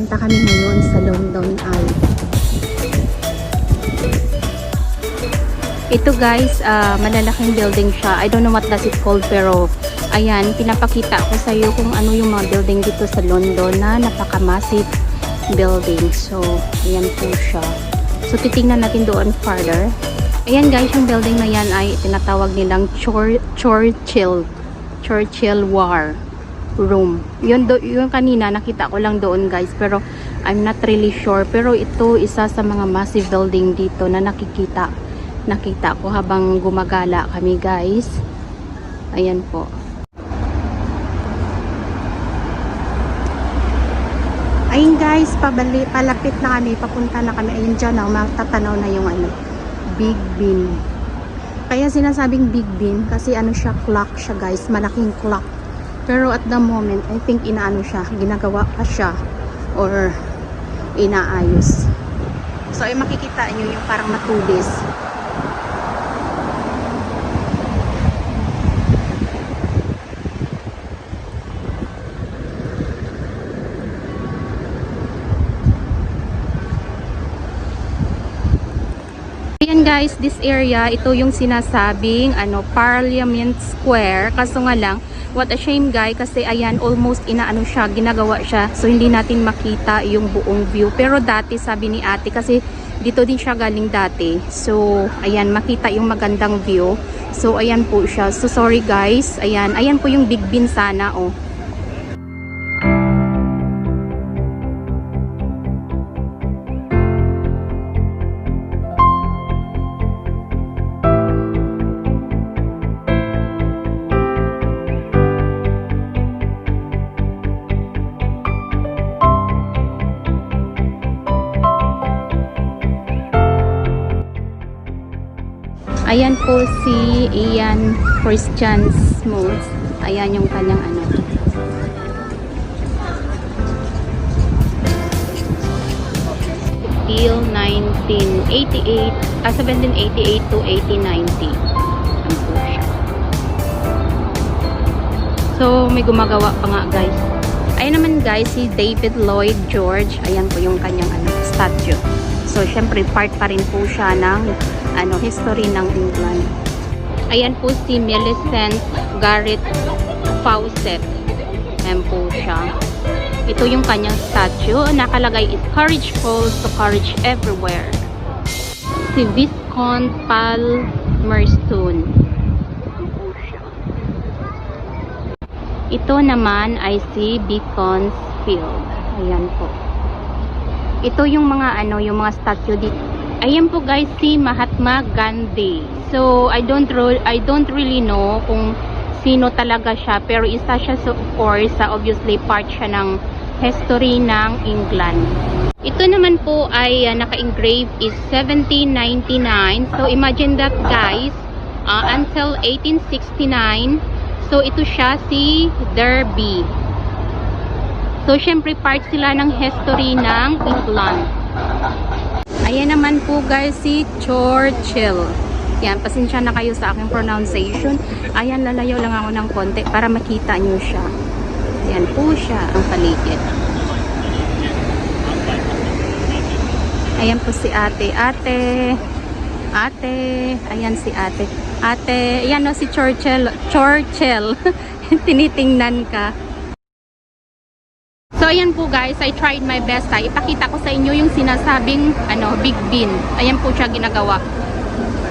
Punta kami ngayon sa London Eye. Ito guys, malalaking building siya. I don't know what does it called, pero ayan, pinapakita ko sa iyo kung ano yung mga building dito sa London na napaka-massive building. So, ayan po siya. So, titingnan natin doon further. Ayan guys, yung building na yan ay tinatawag nilang Churchill War Room. Yun kanina, nakita ko lang doon guys, pero I'm not really sure. Pero ito, isa sa mga massive building dito na nakita ko habang gumagala kami guys. Ayan po. Ayun guys, palapit na kami, papunta na kami. Ayun dyan, matatanaw na yung Big Ben. Kaya sinasabing Big Ben kasi siya, clock siya guys, malaking clock. Pero at the moment, I think inaano siya, ginagawa pa siya or inaayos. So ay makikita nyo yung parang matulis. Ayan guys, this area, ito yung sinasabing Parliament Square. Kaso nga lang, what a shame guys, kasi ayan, almost ginagawa siya. So hindi natin makita yung buong view. Pero dati, sabi ni ate, kasi dito din siya galing dati. So ayan, makita yung magandang view. So ayan po siya. So sorry guys, ayan po yung Big Ben sana oh. Ayan po si Ian Christian Smith. Ayan yung kanyang Till 1788 to 1890. Ayan po siya. So may gumagawa pa nga guys. Ayan naman guys si David Lloyd George. Ayan po yung kanyang statue. So syempre part pa rin po siya ng history ng England. Ayan po si Millicent Garrett Fawcett. Ayan po siya. Ito yung kanyang statue. Nakalagay is courage falls to courage everywhere. Si Viscount Palmerston. Ito naman ay si Beaconsfield. Ayan po. Ito yung mga yung mga statue dito. Ayan po guys si Mahatma Gandhi. So I don't really know kung sino talaga siya, pero isa siya, so of course obviously part siya ng history ng England. Ito naman po ay naka-engrave is 1799. So imagine that guys, until 1869. So ito siya si Derby. So syempre part sila ng history ng England. Ayan naman po guys si Churchill. Yan, pasensya na kayo sa aking pronunciation. Ayan, lalayo lang ako ng konti para makita nyo siya. Yan po siya ang paligid. Ayan po si ate. Ate. Ayan si ate. Ate, ayan o si Churchill. Tinitingnan ka. So ayan po guys, I tried my best. Ipakita ko sa inyo yung sinasabing Big Ben. Ayan po siya ginagawa.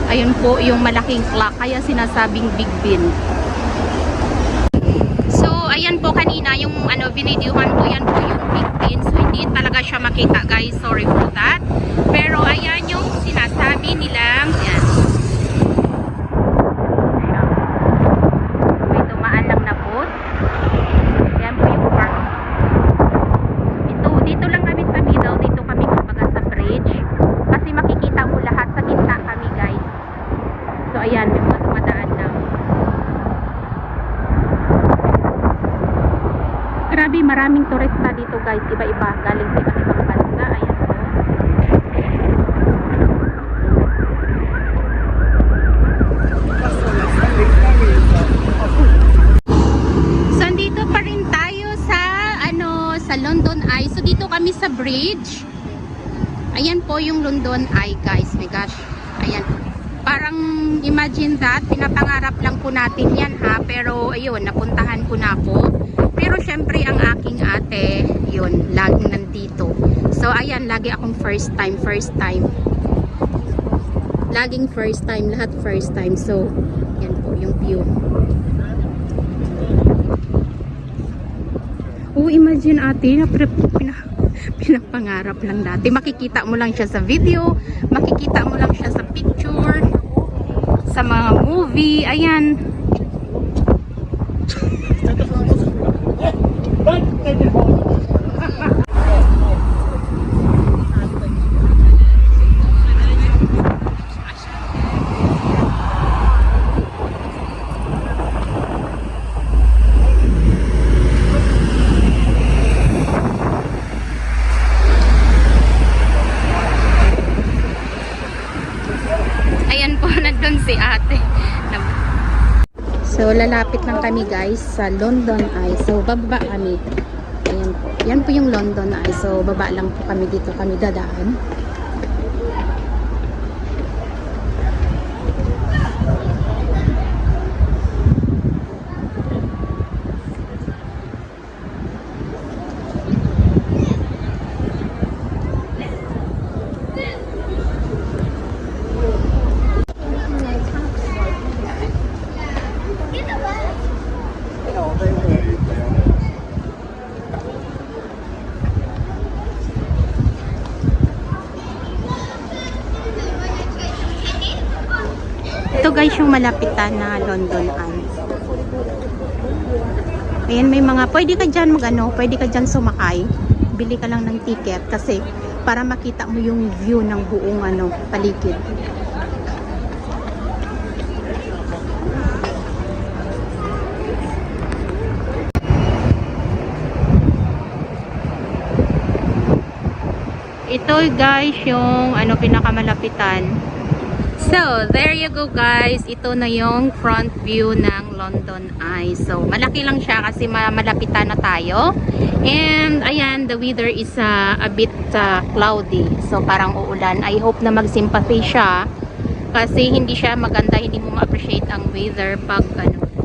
Ayun po yung malaking clock, kaya sinasabing Big Ben. So ayan po kanina yung binidyohan ko, yan po yung Big Ben. So hindi talaga siya makita guys, sorry for that. Pero ayan yung sinasabi nilang yan. May dumaan lang na boat. Yan po yung park. Dito lang kami sa middle, dito kami kumbaga sa bridge. Kasi makikita mo lahat, sa gitna kami guys. So ayan, may mga dumadaan lang. Grabe, maraming turista dito guys, iba-iba, galing sa iba't ibang bansa. Ayan po. So andito pa rin tayo sa London Eye. So dito kami kami sa bridge. Ayan po yung London Eye, guys. My gosh. Ayan. Parang imagine that, pinapangarap lang po natin yan ha. Pero ayun, napuntahan ko na po. Pero syempre ang aking ate, yun, laging nandito. So ayan, lagi akong first time. Laging first time, lahat first time. So, yan po yung view. Oh, imagine ate, pinapangarap lang dati. Makikita mo lang siya sa video, makikita mo lang siya sa picture, sa mga movie. Ayan. Ayan po, nandun si ate. So, lalapit lang kami guys sa London Eye. So, bababa kami. Ayan po. Yan po yung London Eye. So, baba lang po kami dito. Kami dadaan. Ito guys yung malapitan na London Eye. Ayan, may mga, pwede ka dyan pwede ka dyan sumakay. Bili ka lang ng ticket kasi para makita mo yung view ng buong paligid. Ito guys yung pinakamalapitan. So, there you go guys. Ito na yung front view ng London Eye. So, malaki lang siya kasi malapitan na tayo. And, ayan, the weather is a bit cloudy. So, parang uulan. I hope na mag-sympathy siya. Kasi hindi siya maganda, hindi mo ma-appreciate ang weather pag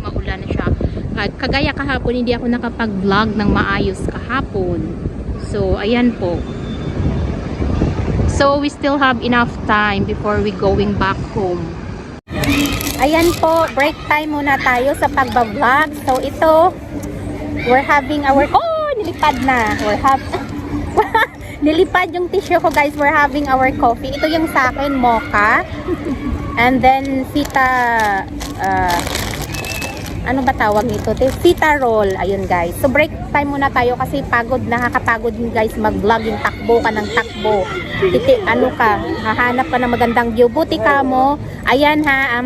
maulan na siya. Kagaya kahapon, hindi ako nakapag-vlog ng maayos kahapon. So, ayan po. So, we still have enough time before we going back home. Ayan po, break time muna tayo sa pagbablog. So, ito, we're having our... Oh, nilipad na. Nilipad yung tissue ko, guys. We're having our coffee. Ito yung sa akin, mocha. And then, ano ba tawag nito? Fita roll. Ayun guys. So break time muna tayo kasi pagod, nakakapagod din guys mag-vlog, yung takbo ka ng takbo. Hahanap ka ng magandang view. Buti ka mo. Ayan ha,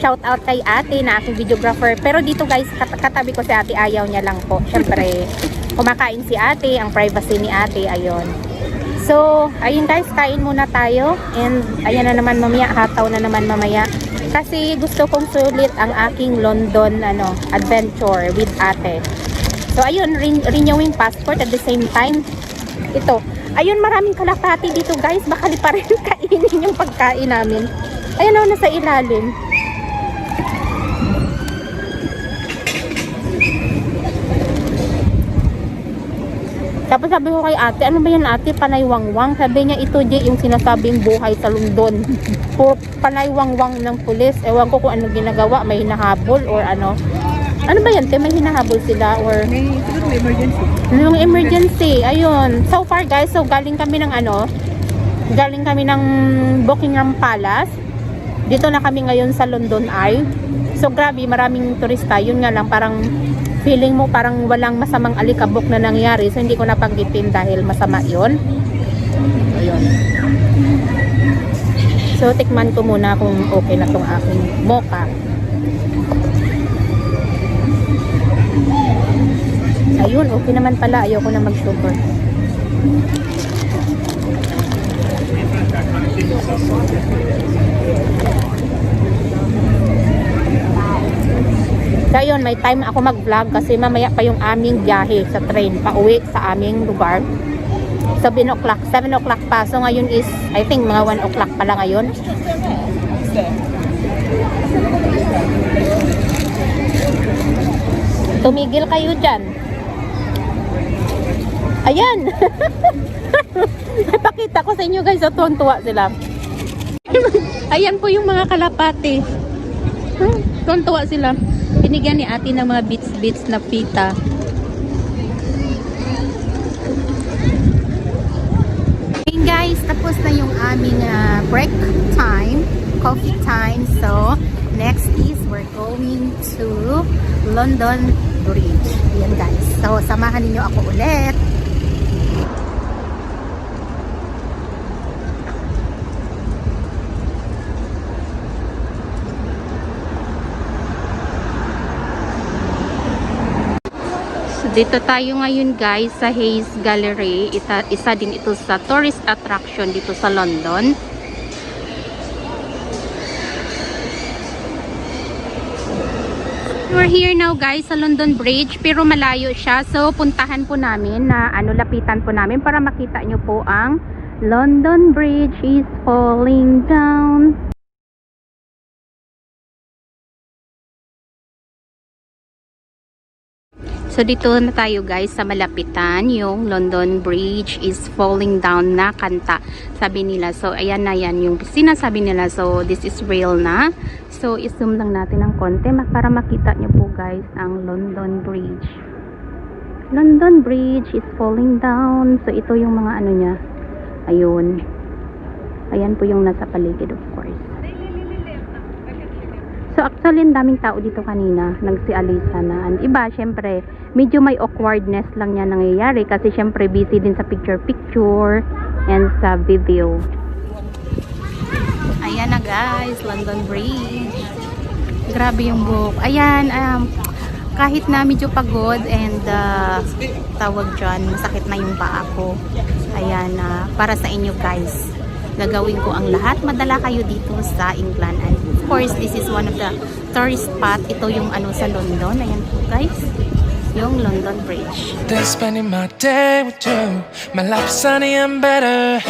shout out kay ate na aking videographer. Pero dito guys, katabi ko si ate, ayaw niya lang po. Syempre, kumakain si ate, ang privacy ni ate, ayun. So, ayun guys, kain muna tayo. And ayan na naman mamaya, hataw na naman mamaya. Kasi gusto kong sulit ang aking London adventure with ate. So ayun, renewing passport at the same time. Ito, ayun, maraming kalapati dito guys. Baka pa rin kainin yung pagkain namin. Ayun o, nasa ilalim. Tapos sabi ko kay ate, ano ba yan ate? Panaywangwang. Sabi niya, ito di yung sinasabing buhay sa London. Puro panaywangwang ng pulis. Ewan ko kung ano ginagawa. May hinahabol or ano. Ano ba yan? May hinahabol sila or... May emergency. Yung emergency. Ayun. So far guys, so galing kami ng galing kami ng Buckingham Palace. Dito na kami ngayon sa London Eye. So grabe, maraming turista. Yun nga lang, parang feeling mo parang walang masamang alikabok na nangyari. So hindi ko napanggitin dahil masama yun. Ayun. So tikman ko muna kung okay na tong aking mocha. Ayun, okay naman pala. Ayoko na mag-sugar. So yun, may time ako mag-vlog kasi mamaya pa yung aming biyahe sa train pa uwi sa aming lugar. 7 o'clock. 7 o'clock pa. So ngayon is, I think mga 1 o'clock pala ngayon. Tumigil kayo dyan. Ayan. Ipakita ko sa inyo guys. So, tuwan-tuwa sila. Ayan po yung mga kalapate. Tuwan-tuwa sila. Binigyan ni ate ng mga bits na pita. Hey guys, tapos na yung aming break time. Coffee time. So, next is we're going to London Bridge. Ayan guys. So, samahan niyo ako ulit. So, dito tayo ngayon guys sa Hayes Gallery. Isa din ito sa tourist attraction dito sa London. We're here now guys sa London Bridge, pero malayo siya. So puntahan po namin na lapitan po namin para makita nyo po ang London Bridge is falling down. So dito na tayo guys sa malapitan, yung London Bridge is falling down na kanta, sabi nila. So ayan na yan yung sinasabi nila. So this is real na. So i-zoom lang natin ng konti para makita nyo po guys ang London Bridge. London Bridge is falling down. So ito yung mga ano niya. Ayun. Ayan po yung nasa paligid of course. So actually ang daming tao dito kanina, nagsialisa na. And iba syempre, medyo may awkwardness lang niya nangyayari kasi syempre busy din sa picture and sa video. Ayan na guys, London Bridge. Grabe yung buhok. Ayan, kahit na medyo pagod and tawag dyan, masakit na yung paa ko. Ayan, para sa inyo guys. Gagawin ko ang lahat. Madala kayo dito sa England. And of course, this is one of the tourist spot. Ito yung sa London. Ayan po guys. Yung London Bridge. Spending my day with you. My life is sunny and better.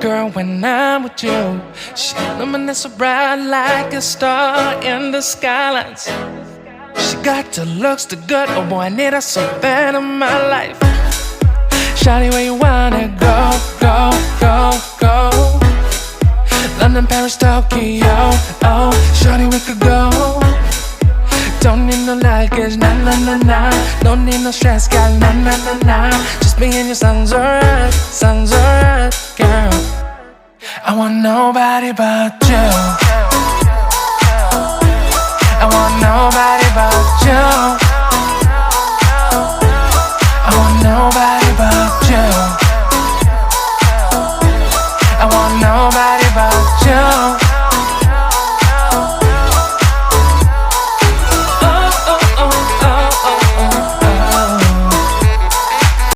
Girl, when I'm with you, she luminous so bright like a star in the skylines. She got the looks, the good. Oh boy, I need her so bad in my life. Shawty, where you wanna go, go, go, go? London, Paris, Tokyo. Oh, shawty, we could go. Don't need no luggage, nah, nah, nah, nah. Don't need no stress, girl, nah, nah, nah, nah. Just me and your songs alright, girl. I want nobody but you. I want nobody